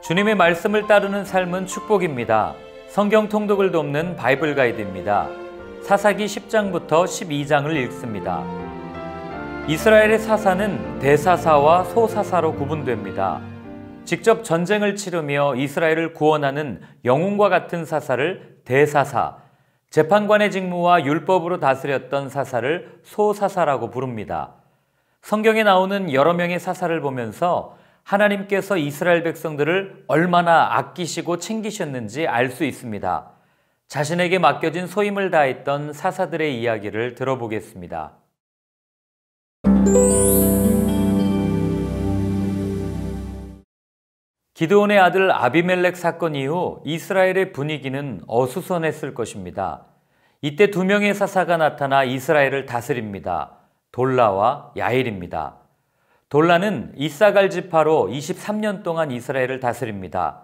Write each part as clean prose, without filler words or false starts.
주님의 말씀을 따르는 삶은 축복입니다. 성경 통독을 돕는 바이블 가이드입니다. 사사기 10장부터 12장을 읽습니다. 이스라엘의 사사는 대사사와 소사사로 구분됩니다. 직접 전쟁을 치르며 이스라엘을 구원하는 영웅과 같은 사사를 대사사, 재판관의 직무와 율법으로 다스렸던 사사를 소사사라고 부릅니다. 성경에 나오는 여러 명의 사사를 보면서 하나님께서 이스라엘 백성들을 얼마나 아끼시고 챙기셨는지 알 수 있습니다. 자신에게 맡겨진 소임을 다했던 사사들의 이야기를 들어보겠습니다. 기드온의 아들 아비멜렉 사건 이후 이스라엘의 분위기는 어수선했을 것입니다. 이때 두 명의 사사가 나타나 이스라엘을 다스립니다. 돌라와 야일입니다. 돌라는 이사갈 지파로 23년 동안 이스라엘을 다스립니다.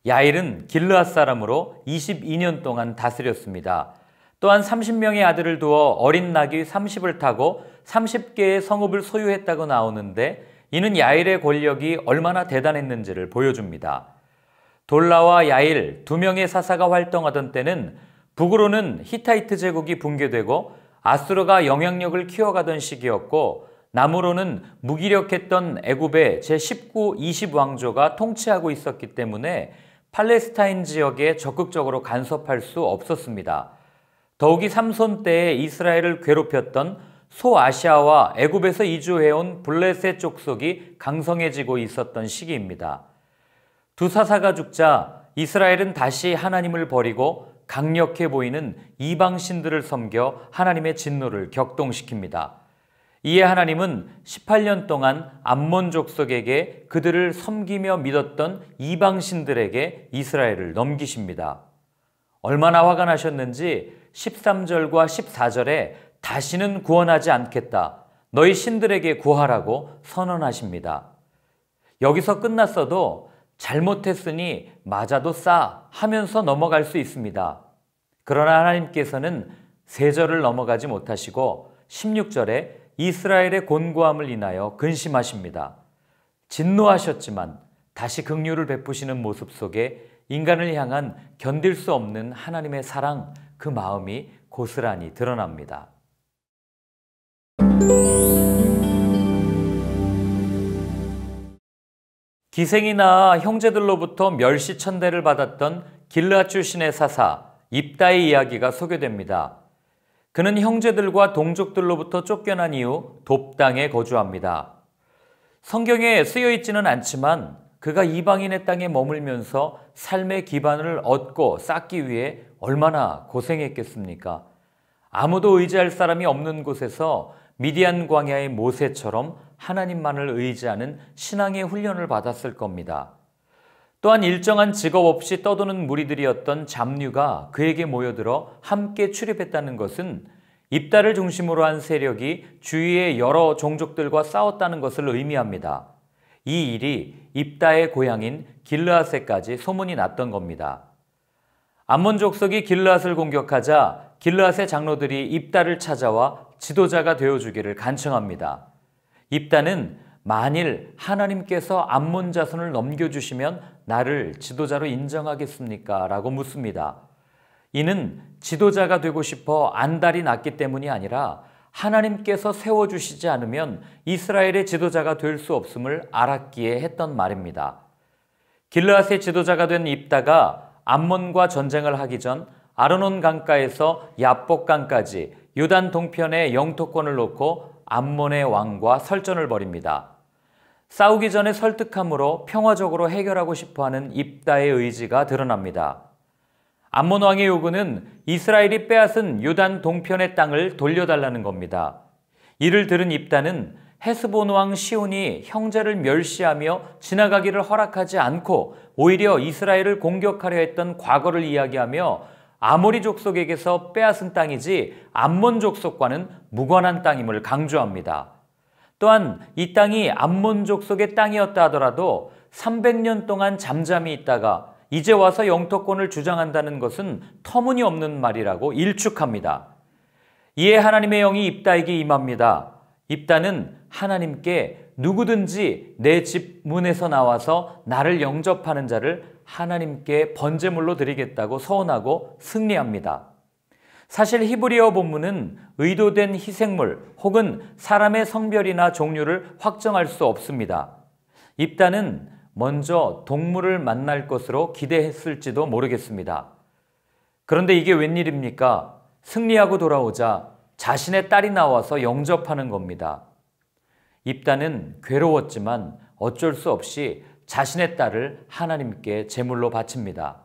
야일은 길르앗 사람으로 22년 동안 다스렸습니다. 또한 30명의 아들을 두어 어린 나귀 30을 타고 30개의 성읍을 소유했다고 나오는데 이는 야일의 권력이 얼마나 대단했는지를 보여줍니다. 돌라와 야일 두 명의 사사가 활동하던 때는 북으로는 히타이트 제국이 붕괴되고 아수르가 영향력을 키워가던 시기였고 남으로는 무기력했던 애굽의 제19, 20 왕조가 통치하고 있었기 때문에 팔레스타인 지역에 적극적으로 간섭할 수 없었습니다. 더욱이 삼손 때에 이스라엘을 괴롭혔던 소아시아와 애굽에서 이주해온 블레셋 족속이 강성해지고 있었던 시기입니다. 두 사사가 죽자 이스라엘은 다시 하나님을 버리고 강력해 보이는 이방신들을 섬겨 하나님의 진노를 격동시킵니다. 이에 하나님은 18년 동안 암몬 족속에게 그들을 섬기며 믿었던 이방신들에게 이스라엘을 넘기십니다. 얼마나 화가 나셨는지 13절과 14절에 다시는 구원하지 않겠다. 너희 신들에게 구하라고 선언하십니다. 여기서 끝났어도 잘못했으니 맞아도 싸 하면서 넘어갈 수 있습니다. 그러나 하나님께서는 3절을 넘어가지 못하시고 16절에 이스라엘의 곤고함을 인하여 근심하십니다. 진노하셨지만 다시 긍휼을 베푸시는 모습 속에 인간을 향한 견딜 수 없는 하나님의 사랑, 그 마음이 고스란히 드러납니다. 기생이 낳아 형제들로부터 멸시천대를 받았던 길르앗 출신의 사사 입다의 이야기가 소개됩니다. 그는 형제들과 동족들로부터 쫓겨난 이후 돕당에 거주합니다. 성경에 쓰여 있지는 않지만 그가 이방인의 땅에 머물면서 삶의 기반을 얻고 쌓기 위해 얼마나 고생했겠습니까? 아무도 의지할 사람이 없는 곳에서 미디안 광야의 모세처럼 하나님만을 의지하는 신앙의 훈련을 받았을 겁니다. 또한 일정한 직업 없이 떠도는 무리들이었던 잡류가 그에게 모여들어 함께 출입했다는 것은 입다를 중심으로 한 세력이 주위의 여러 종족들과 싸웠다는 것을 의미합니다. 이 일이 입다의 고향인 길르앗에까지 소문이 났던 겁니다. 암몬 족속이 길르앗을 공격하자 길르앗의 장로들이 입다를 찾아와 지도자가 되어주기를 간청합니다. 입다는 만일 하나님께서 암몬 자손을 넘겨주시면 나를 지도자로 인정하겠습니까? 라고 묻습니다. 이는 지도자가 되고 싶어 안달이 났기 때문이 아니라 하나님께서 세워주시지 않으면 이스라엘의 지도자가 될 수 없음을 알았기에 했던 말입니다. 길르앗의 지도자가 된 입다가 암몬과 전쟁을 하기 전 아르논 강가에서 야복 강까지 요단 동편의 영토권을 놓고 암몬의 왕과 설전을 벌입니다. 싸우기 전에 설득함으로 평화적으로 해결하고 싶어하는 입다의 의지가 드러납니다. 암몬 왕의 요구는 이스라엘이 빼앗은 요단 동편의 땅을 돌려달라는 겁니다. 이를 들은 입다는 헤스본 왕 시온이 형제를 멸시하며 지나가기를 허락하지 않고 오히려 이스라엘을 공격하려 했던 과거를 이야기하며 아모리 족속에게서 빼앗은 땅이지 암몬 족속과는 무관한 땅임을 강조합니다. 또한 이 땅이 암몬 족속의 땅이었다 하더라도 300년 동안 잠잠히 있다가 이제 와서 영토권을 주장한다는 것은 터무니없는 말이라고 일축합니다. 이에 하나님의 영이 입다에게 임합니다. 입다는 하나님께 누구든지 내 집 문에서 나와서 나를 영접하는 자를 하나님께 번제물로 드리겠다고 서원하고 승리합니다. 사실 히브리어 본문은 의도된 희생물 혹은 사람의 성별이나 종류를 확정할 수 없습니다. 입다는 먼저 동물을 만날 것으로 기대했을지도 모르겠습니다. 그런데 이게 웬일입니까? 승리하고 돌아오자 자신의 딸이 나와서 영접하는 겁니다. 입다는 괴로웠지만 어쩔 수 없이 자신의 딸을 하나님께 제물로 바칩니다.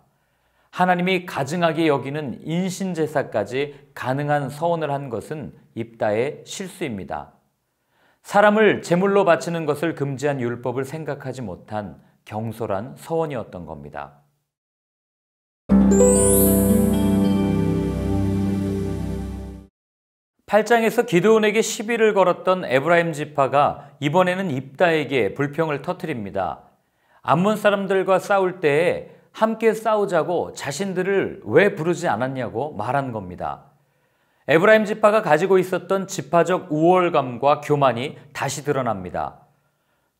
하나님이 가증하게 여기는 인신제사까지 가능한 서원을 한 것은 입다의 실수입니다. 사람을 제물로 바치는 것을 금지한 율법을 생각하지 못한 경솔한 서원이었던 겁니다. 8장에서 기드온에게 시비를 걸었던 에브라임 지파가 이번에는 입다에게 불평을 터뜨립니다. 암몬 사람들과 싸울 때에 함께 싸우자고 자신들을 왜 부르지 않았냐고 말한 겁니다. 에브라임 지파가 가지고 있었던 지파적 우월감과 교만이 다시 드러납니다.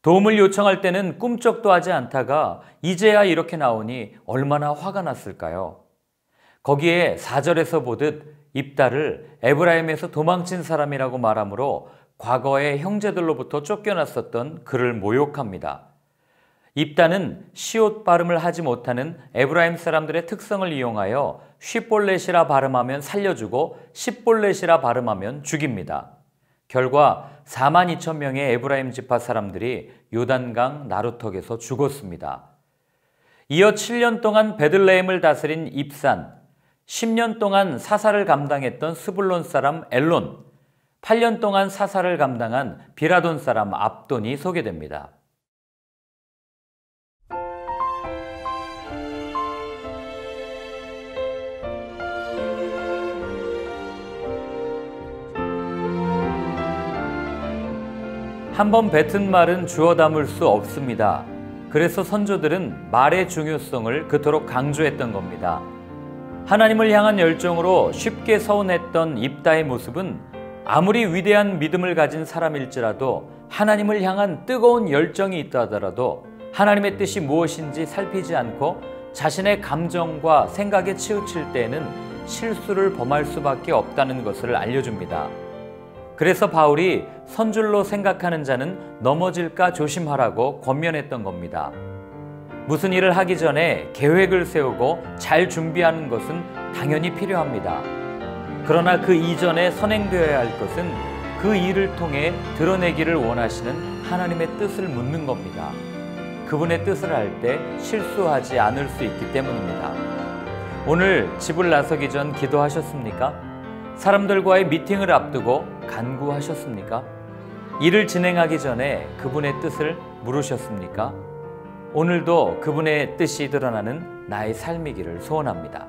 도움을 요청할 때는 꿈쩍도 하지 않다가 이제야 이렇게 나오니 얼마나 화가 났을까요? 거기에 4절에서 보듯 입다를 에브라임에서 도망친 사람이라고 말하므로 과거의 형제들로부터 쫓겨났었던 그를 모욕합니다. 입다는 시옷 발음을 하지 못하는 에브라임 사람들의 특성을 이용하여 쉬볼렛이라 발음하면 살려주고 십볼렛이라 발음하면 죽입니다. 결과 42,000명의 에브라임 지파 사람들이 요단강 나루턱에서 죽었습니다. 이어 7년 동안 베들레헴을 다스린 입산, 10년 동안 사사를 감당했던 스불론 사람 엘론, 8년 동안 사사를 감당한 비라돈 사람 압돈이 소개됩니다. 한번 뱉은 말은 주워 담을 수 없습니다. 그래서 선조들은 말의 중요성을 그토록 강조했던 겁니다. 하나님을 향한 열정으로 쉽게 서운했던 입다의 모습은 아무리 위대한 믿음을 가진 사람일지라도 하나님을 향한 뜨거운 열정이 있다 하더라도 하나님의 뜻이 무엇인지 살피지 않고 자신의 감정과 생각에 치우칠 때에는 실수를 범할 수밖에 없다는 것을 알려줍니다. 그래서 바울이 선줄로 생각하는 자는 넘어질까 조심하라고 권면했던 겁니다. 무슨 일을 하기 전에 계획을 세우고 잘 준비하는 것은 당연히 필요합니다. 그러나 그 이전에 선행되어야 할 것은 그 일을 통해 드러내기를 원하시는 하나님의 뜻을 묻는 겁니다. 그분의 뜻을 알 때 실수하지 않을 수 있기 때문입니다. 오늘 집을 나서기 전 기도하셨습니까? 사람들과의 미팅을 앞두고 간구하셨습니까? 일을 진행하기 전에 그분의 뜻을 물으셨습니까? 오늘도 그분의 뜻이 드러나는 나의 삶이기를 소원합니다.